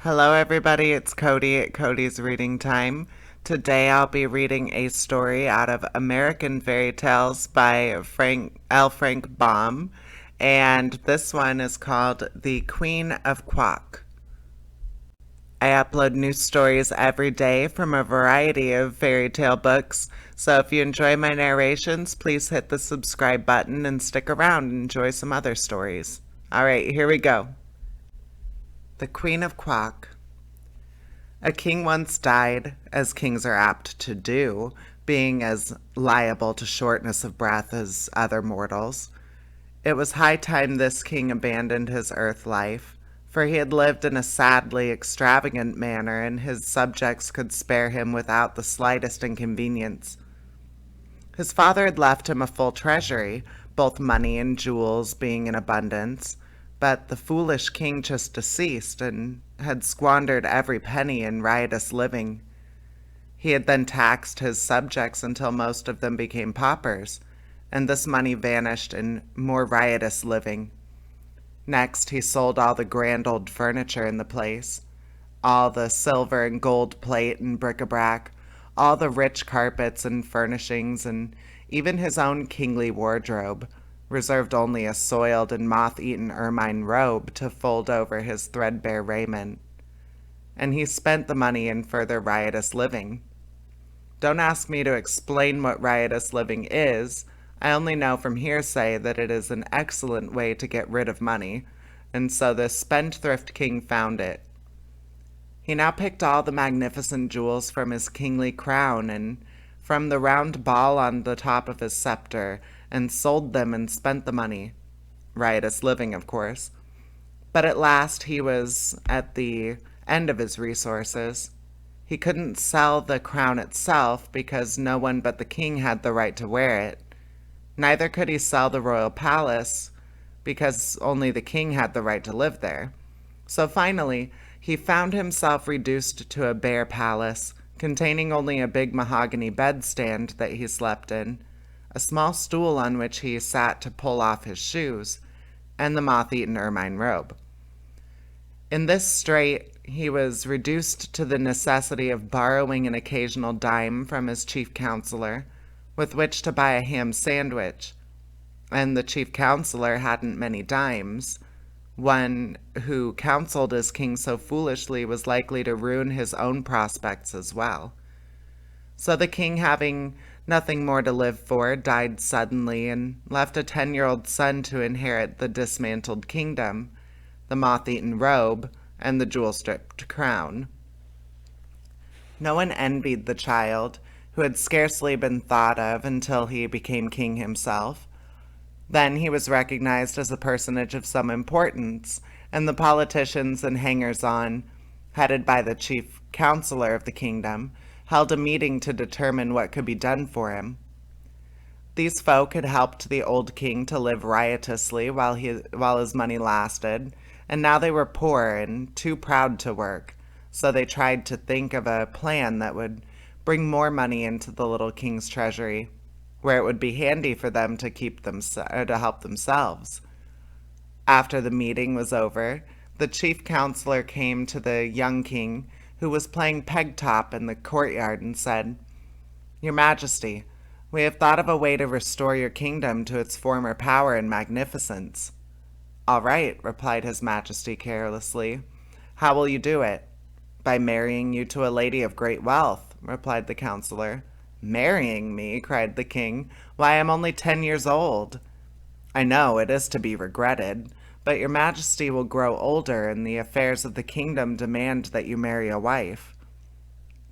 Hello, everybody. It's Cody at Cody's Reading Time. Today I'll be reading a story out of American Fairy Tales by Frank Baum, and this one is called The Queen of Quok. I upload new stories every day from a variety of fairy tale books, so if you enjoy my narrations, please hit the subscribe button and stick around and enjoy some other stories. All right, here we go. The Queen of Quok. A king once died, as kings are apt to do, being as liable to shortness of breath as other mortals. It was high time this king abandoned his earth life, for he had lived in a sadly extravagant manner, and his subjects could spare him without the slightest inconvenience. His father had left him a full treasury, both money and jewels being in abundance, but the foolish king just deceased and had squandered every penny in riotous living. He had then taxed his subjects until most of them became paupers, and this money vanished in more riotous living. Next, he sold all the grand old furniture in the place, all the silver and gold plate and bric-a-brac, all the rich carpets and furnishings, and even his own kingly wardrobe, reserved only a soiled and moth-eaten ermine robe to fold over his threadbare raiment. And he spent the money in further riotous living. Don't ask me to explain what riotous living is. I only know from hearsay that it is an excellent way to get rid of money, and so this spendthrift king found it. He now picked all the magnificent jewels from his kingly crown and from the round ball on the top of his scepter, and sold them and spent the money. Riotous living, of course. But at last he was at the end of his resources. He couldn't sell the crown itself because no one but the king had the right to wear it. Neither could he sell the royal palace because only the king had the right to live there. So finally, he found himself reduced to a bare palace, containing only a big mahogany bedstand that he slept in, a small stool on which he sat to pull off his shoes, and the moth-eaten ermine robe. In this strait, he was reduced to the necessity of borrowing an occasional dime from his chief counselor, with which to buy a ham sandwich, and the chief counselor hadn't many dimes. One who counseled his king so foolishly was likely to ruin his own prospects as well. So the king, having nothing more to live for, died suddenly and left a 10-year-old son to inherit the dismantled kingdom, the moth-eaten robe, and the jewel-stripped crown. No one envied the child, who had scarcely been thought of until he became king himself. Then he was recognized as a personage of some importance, and the politicians and hangers-on, headed by the chief counselor of the kingdom, held a meeting to determine what could be done for him. These folk had helped the old king to live riotously while his money lasted, and now they were poor and too proud to work, so they tried to think of a plan that would bring more money into the little king's treasury, where it would be handy for them to to help themselves. After the meeting was over, the chief counselor came to the young king, who was playing peg-top in the courtyard, and said, "Your Majesty, we have thought of a way to restore your kingdom to its former power and magnificence." "All right," replied his Majesty carelessly. "How will you do it?" "By marrying you to a lady of great wealth," replied the counselor. "Marrying me?" cried the king. "Why, I am only 10 years old." "I know, it is to be regretted, but your Majesty will grow older, and the affairs of the kingdom demand that you marry a wife."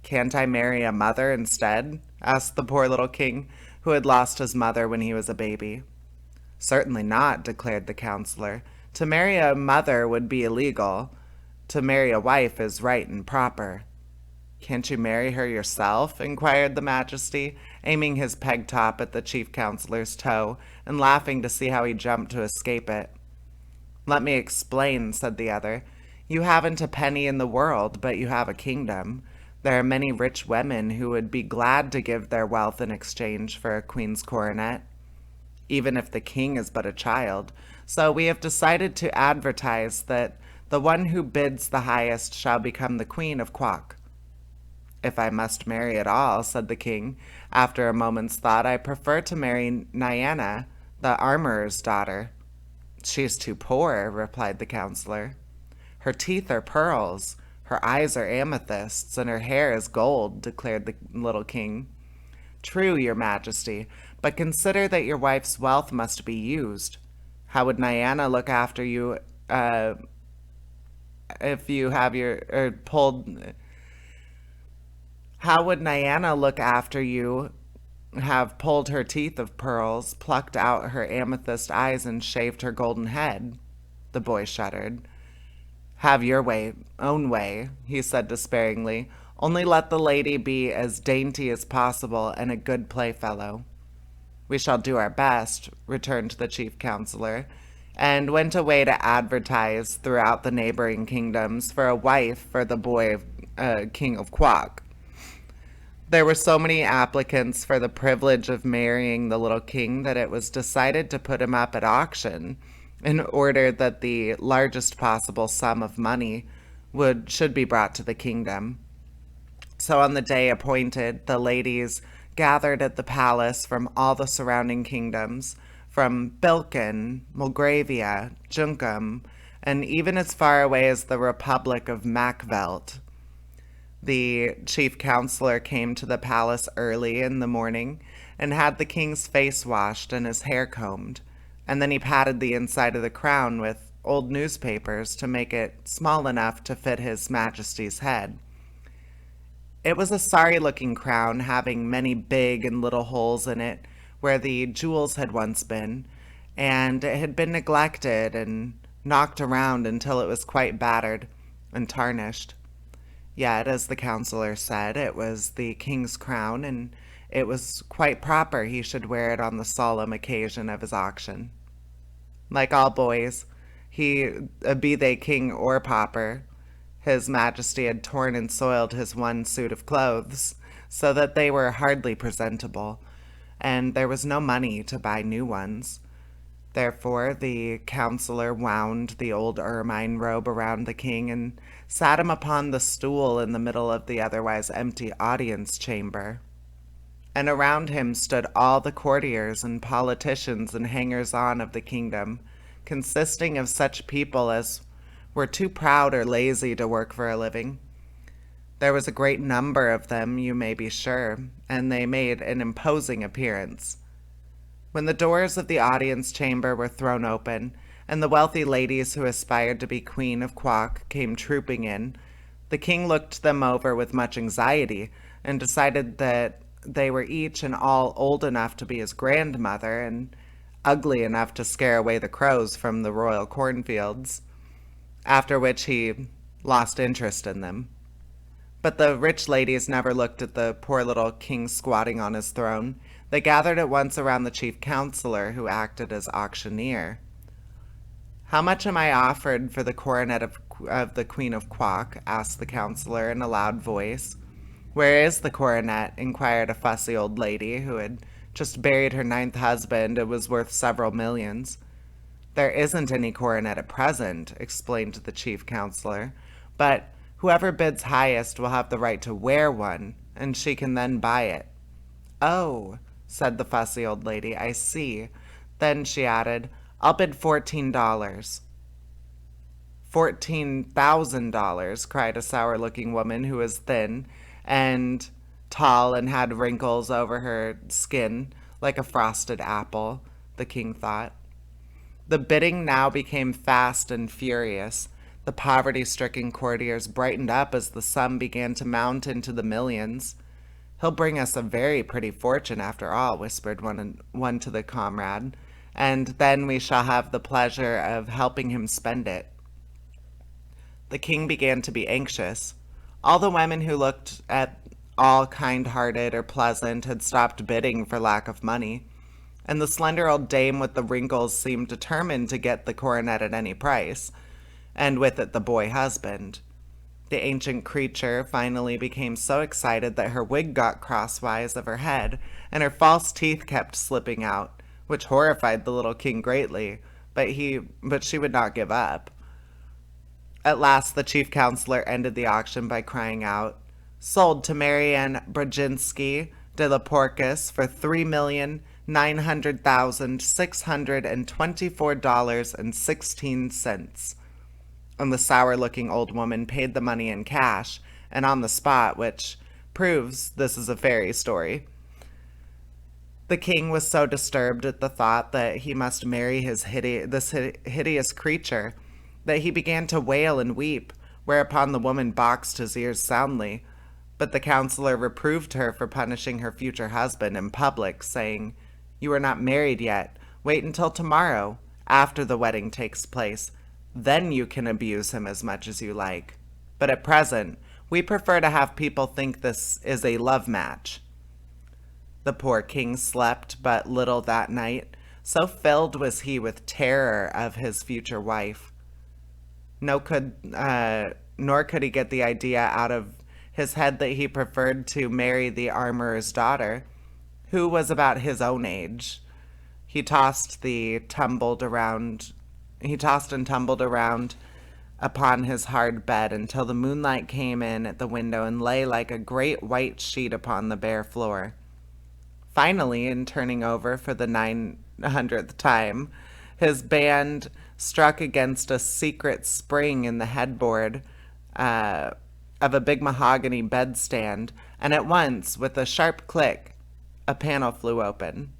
"Can't I marry a mother instead?" asked the poor little king, who had lost his mother when he was a baby. "Certainly not," declared the counselor. "To marry a mother would be illegal. To marry a wife is right and proper." "Can't you marry her yourself?" inquired the Majesty, aiming his peg-top at the chief counselor's toe and laughing to see how he jumped to escape it. "Let me explain," said the other. "You haven't a penny in the world, but you have a kingdom. There are many rich women who would be glad to give their wealth in exchange for a queen's coronet, even if the king is but a child. So we have decided to advertise that The one who bids the highest shall become the queen of Quok. If I must marry at all, said the king, after a moment's thought, I prefer to marry Nyana, the armorer's daughter. She's too poor, replied the counselor. Her teeth are pearls, her eyes are amethysts, and her hair is gold, declared the little king. True, your majesty, but consider that your wife's wealth must be used. How would Nyana look after you if you have your or pulled? How would Nyana look after you have pulled her teeth of pearls, plucked out her amethyst eyes, and shaved her golden head? The boy shuddered. Have your own way, he said despairingly. Only let the lady be as dainty as possible and a good playfellow. We shall do our best, returned the chief counselor, and went away to advertise throughout the neighboring kingdoms for a wife for the boy king of Quok. There were so many applicants for the privilege of marrying the little king that it was decided to put him up at auction in order that the largest possible sum of money should be brought to the kingdom. So on the day appointed, the ladies gathered at the palace from all the surrounding kingdoms, from Bilken, Mulgravia, Junkum, and even as far away as the Republic of Macvelt. The chief counselor came to the palace early in the morning and had the king's face washed and his hair combed, and then he patted the inside of the crown with old newspapers to make it small enough to fit his majesty's head. It was a sorry-looking crown, having many big and little holes in it where the jewels had once been, and it had been neglected and knocked around until it was quite battered and tarnished. Yet, as the counselor said, it was the king's crown, and it was quite proper he should wear it on the solemn occasion of his auction. Like all boys, be they king or pauper, his majesty had torn and soiled his one suit of clothes, so that they were hardly presentable, and there was no money to buy new ones. Therefore, the counselor wound the old ermine robe around the king and sat him upon the stool in the middle of the otherwise empty audience chamber. And around him stood all the courtiers and politicians and hangers-on of the kingdom, consisting of such people as were too proud or lazy to work for a living. There was a great number of them, you may be sure, and they made an imposing appearance. When the doors of the audience chamber were thrown open, and the wealthy ladies who aspired to be queen of Quok came trooping in, the king looked them over with much anxiety and decided that they were each and all old enough to be his grandmother and ugly enough to scare away the crows from the royal cornfields, after which he lost interest in them. But the rich ladies never looked at the poor little king squatting on his throne. They gathered at once around the chief counselor, who acted as auctioneer. How much am I offered for the coronet of the Queen of Quok? Asked the counselor in a loud voice. Where is the coronet? Inquired a fussy old lady who had just buried her 9th husband and was worth several millions. There isn't any coronet at present, explained the chief counselor, but whoever bids highest will have the right to wear one, and she can then buy it. Oh, said the fussy old lady, I see. Then she added, I'll bid $14. $14,000, cried a sour-looking woman who was thin and tall and had wrinkles over her skin like a frosted apple, the king thought. The bidding now became fast and furious. The poverty-stricken courtiers brightened up as the sum began to mount into the millions. He'll bring us a very pretty fortune after all, whispered one to the comrade, and then we shall have the pleasure of helping him spend it. The king began to be anxious. All the women who looked at all kind-hearted or pleasant had stopped bidding for lack of money, and the slender old dame with the wrinkles seemed determined to get the coronet at any price, and with it the boy husband. The ancient creature finally became so excited that her wig got crosswise of her head, and her false teeth kept slipping out, which horrified the little king greatly, but she would not give up. At last, the chief counselor ended the auction by crying out, "Sold to Marianne Brzezinski de la Porcus for $3,900,624.16." And the sour-looking old woman paid the money in cash and on the spot, which proves this is a fairy story. The king was so disturbed at the thought that he must marry this hideous creature that he began to wail and weep, whereupon the woman boxed his ears soundly. But the counselor reproved her for punishing her future husband in public, saying, "You are not married yet. Wait until tomorrow, after the wedding takes place. Then you can abuse him as much as you like. But at present, we prefer to have people think this is a love match." The poor king slept but little that night, so filled was he with terror of his future wife. Nor could he get the idea out of his head that he preferred to marry the armorer's daughter, who was about his own age. He tossed and tumbled around upon his hard bed until the moonlight came in at the window and lay like a great white sheet upon the bare floor. Finally, in turning over for the 900th time, his band struck against a secret spring in the headboard of a big mahogany bedstand, and at once, with a sharp click, a panel flew open.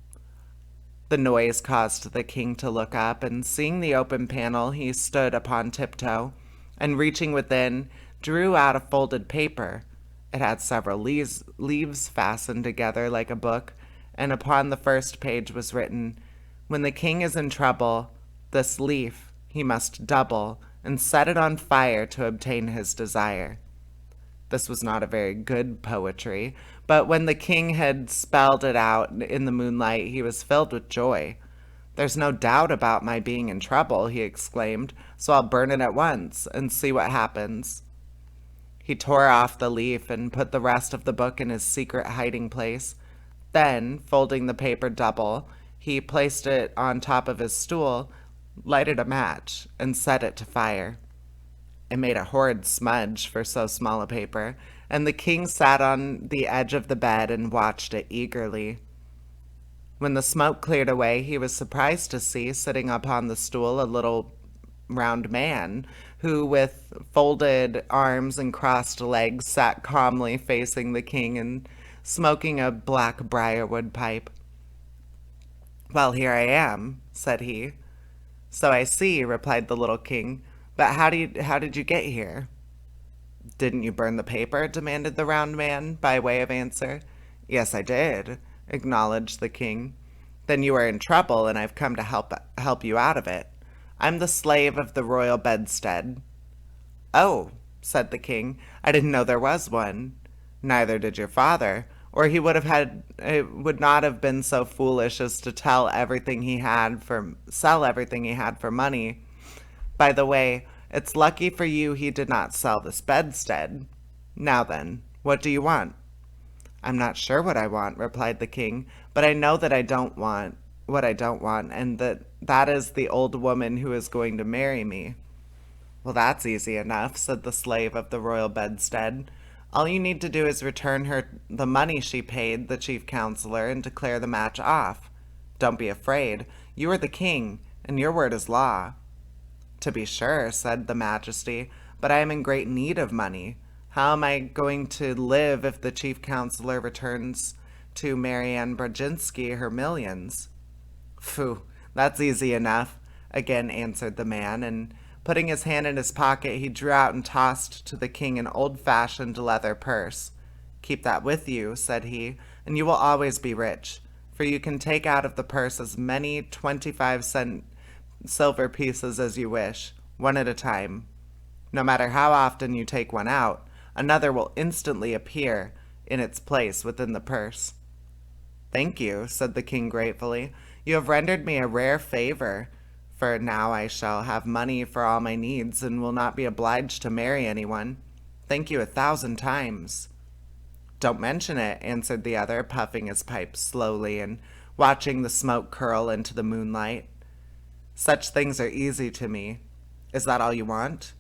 The noise caused the king to look up, and seeing the open panel, he stood upon tiptoe, and reaching within, drew out a folded paper. It had several leaves fastened together like a book, and upon the first page was written, "When the king is in trouble, this leaf he must double, and set it on fire to obtain his desire." This was not a very good poetry, but when the king had spelled it out in the moonlight, he was filled with joy. "There's no doubt about my being in trouble," he exclaimed, "so I'll burn it at once and see what happens." He tore off the leaf and put the rest of the book in his secret hiding place. Then, folding the paper double, he placed it on top of his stool, lighted a match, and set it to fire. It made a horrid smudge for so small a paper, and the king sat on the edge of the bed and watched it eagerly. When the smoke cleared away, he was surprised to see, sitting upon the stool, a little round man, who, with folded arms and crossed legs, sat calmly facing the king and smoking a black briarwood pipe. "Well, here I am," said he. "So I see," replied the little king. "But how did you get here?" "Didn't you burn the paper?" demanded the round man, by way of answer. "Yes, I did," acknowledged the king. "Then you are in trouble, and I've come to help you out of it. I'm the slave of the royal bedstead." "Oh," said the king, "I didn't know there was one." "Neither did your father, or he would not have been so foolish as to sell everything he had for money. By the way, it's lucky for you he did not sell this bedstead. Now then, what do you want?" "I'm not sure what I want," replied the king, "but I know that I don't want what I don't want, and that is the old woman who is going to marry me." "Well, that's easy enough," said the slave of the royal bedstead. "All you need to do is return her the money she paid the chief counselor and declare the match off. Don't be afraid. You are the king, and your word is law." "To be sure," said the majesty, "but I am in great need of money. How am I going to live if the chief counselor returns to Marianne Brzezinski her millions?" "Phew, that's easy enough," again answered the man, and putting his hand in his pocket, he drew out and tossed to the king an old-fashioned leather purse. "Keep that with you," said he, "and you will always be rich, for you can take out of the purse as many 25-cent silver pieces as you wish, one at a time. No matter how often you take one out, another will instantly appear in its place within the purse." "Thank you," said the king gratefully. "You have rendered me a rare favor, for now I shall have money for all my needs and will not be obliged to marry anyone. Thank you 1,000 times." "Don't mention it," answered the other, puffing his pipe slowly and watching the smoke curl into the moonlight. "Such things are easy to me. Is that all you want?"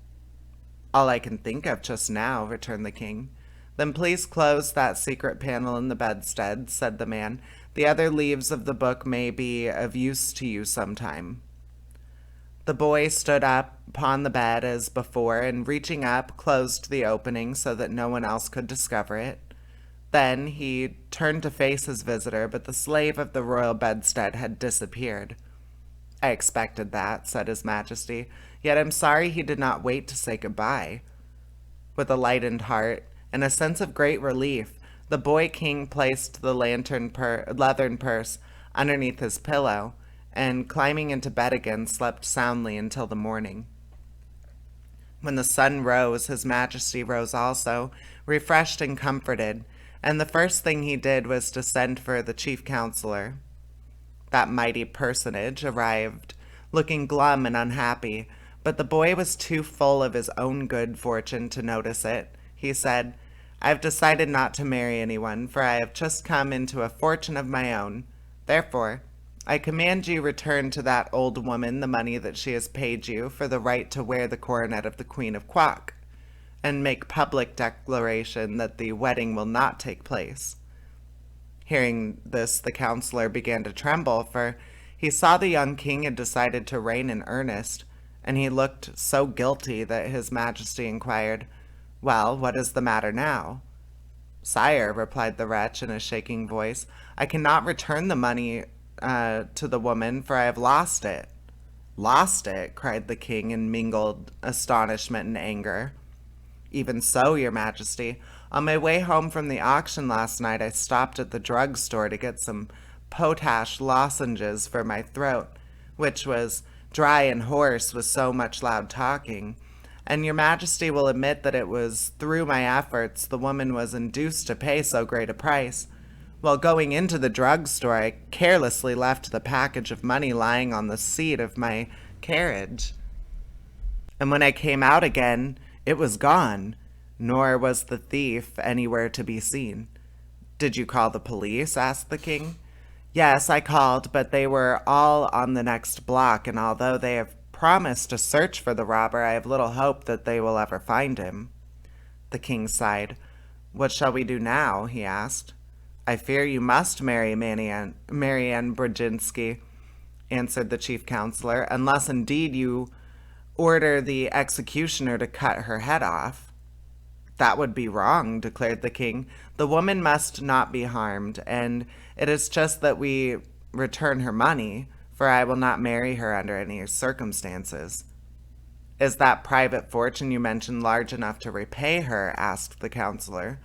All I can think of just now, returned the king. Then please close that secret panel in the bedstead, said the man. The other leaves of the book may be of use to you sometime. The boy stood up upon the bed as before, and reaching up, closed the opening so that no one else could discover it. Then he turned to face his visitor, but the slave of the royal bedstead had disappeared. I expected that, said His Majesty, yet I'm sorry he did not wait to say goodbye. With a lightened heart and a sense of great relief, the boy king placed the leathern purse underneath his pillow, and climbing into bed again, slept soundly until the morning. When the sun rose, His Majesty rose also, refreshed and comforted, and the first thing he did was to send for the chief counselor. That mighty personage arrived, looking glum and unhappy, but the boy was too full of his own good fortune to notice it. He said, I've decided not to marry anyone, for I have just come into a fortune of my own. Therefore, I command you return to that old woman the money that she has paid you for the right to wear the coronet of the Queen of Quok, and make public declaration that the wedding will not take place. Hearing this, the counselor began to tremble, for he saw the young king had decided to reign in earnest, and he looked so guilty that His Majesty inquired, Well, what is the matter now? Sire, replied the wretch in a shaking voice, I cannot return the money to the woman, for I have lost it. Lost it? Cried the king in mingled astonishment and anger. Even so, your majesty. On my way home from the auction last night, I stopped at the drugstore to get some potash lozenges for my throat, which was dry and hoarse with so much loud talking. And your majesty will admit that it was through my efforts the woman was induced to pay so great a price. While going into the drugstore, I carelessly left the package of money lying on the seat of my carriage. And when I came out again, it was gone, nor was the thief anywhere to be seen. Did you call the police? Asked the king. Yes, I called, but they were all on the next block, and although they have promised to search for the robber, I have little hope that they will ever find him. The king sighed. What shall we do now? He asked. I fear you must marry Marianne Brzezinski, answered the chief counselor, unless indeed you order the executioner to cut her head off. That would be wrong, declared the king. The woman must not be harmed, and it is just that we return her money, for I will not marry her under any circumstances. Is that private fortune you mentioned large enough to repay her? Asked the counselor.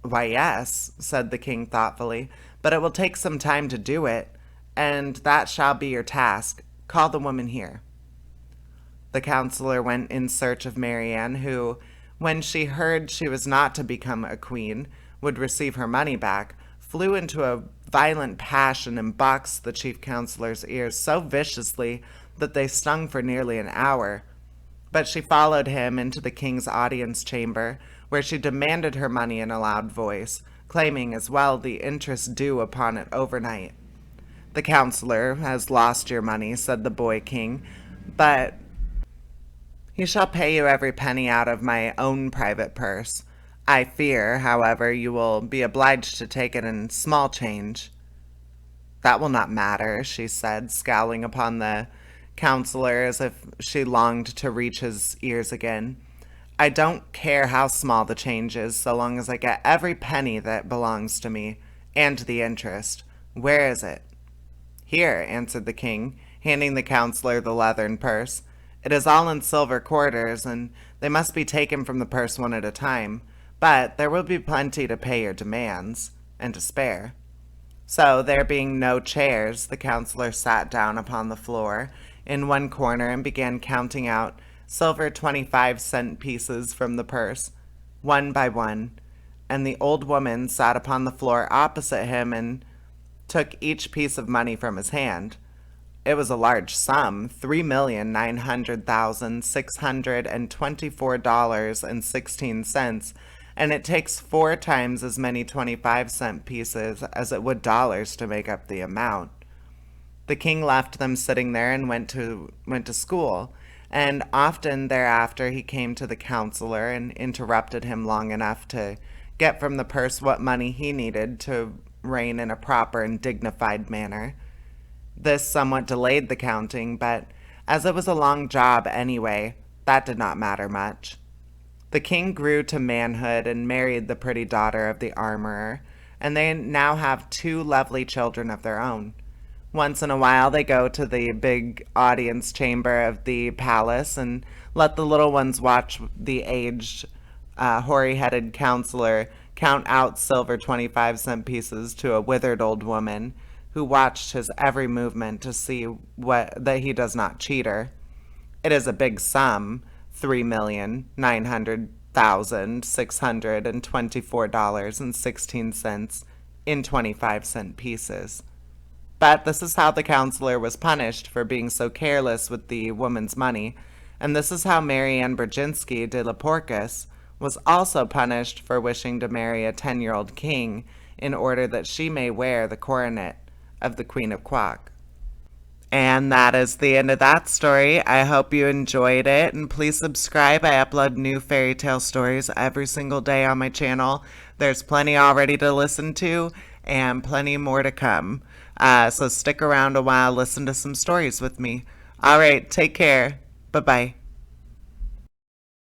Why, yes, said the king thoughtfully, but it will take some time to do it, and that shall be your task. Call the woman here. The counselor went in search of Marianne, who, when she heard she was not to become a queen, would receive her money back, flew into a violent passion and boxed the chief counselor's ears so viciously that they stung for nearly an hour. But she followed him into the king's audience chamber, where she demanded her money in a loud voice, claiming as well the interest due upon it overnight. The counselor has lost your money, said the boy king, but he shall pay you every penny out of my own private purse. I fear, however, you will be obliged to take it in small change. That will not matter, she said, scowling upon the counselor as if she longed to reach his ears again. I don't care how small the change is, so long as I get every penny that belongs to me, and the interest. Where is it? Here, answered the king, handing the counselor the leathern purse. It is all in silver quarters, and they must be taken from the purse one at a time, but there will be plenty to pay your demands, and to spare. So, there being no chairs, the counselor sat down upon the floor in one corner and began counting out silver 25-cent pieces from the purse, one by one, and the old woman sat upon the floor opposite him and took each piece of money from his hand. It was a large sum, $3,900,624.16, and it takes 4 times as many 25-cent pieces as it would dollars to make up the amount. The king left them sitting there and went to school, And often thereafter he came to the counselor and interrupted him long enough to get from the purse what money he needed to reign in a proper and dignified manner. This somewhat delayed the counting, but as it was a long job anyway, that did not matter much. The king grew to manhood and married the pretty daughter of the armorer, and they now have two lovely children of their own. Once in a while, they go to the big audience chamber of the palace and let the little ones watch the aged, hoary headed counselor count out silver 25-cent pieces to a withered old woman who watched his every movement to see that he does not cheat her. It is a big sum, $3,900,624.16 in 25-cent pieces. But this is how the counselor was punished for being so careless with the woman's money, and this is how Mary Ann Brzezinski de la Porcus was also punished for wishing to marry a 10-year-old king in order that she may wear the coronet of the Queen of Quok. And that is the end of that story. I hope you enjoyed it, and please subscribe. I upload new fairy tale stories every single day on my channel. There's plenty already to listen to and plenty more to come. So stick around a while, listen to some stories with me. All right, take care. Bye-bye.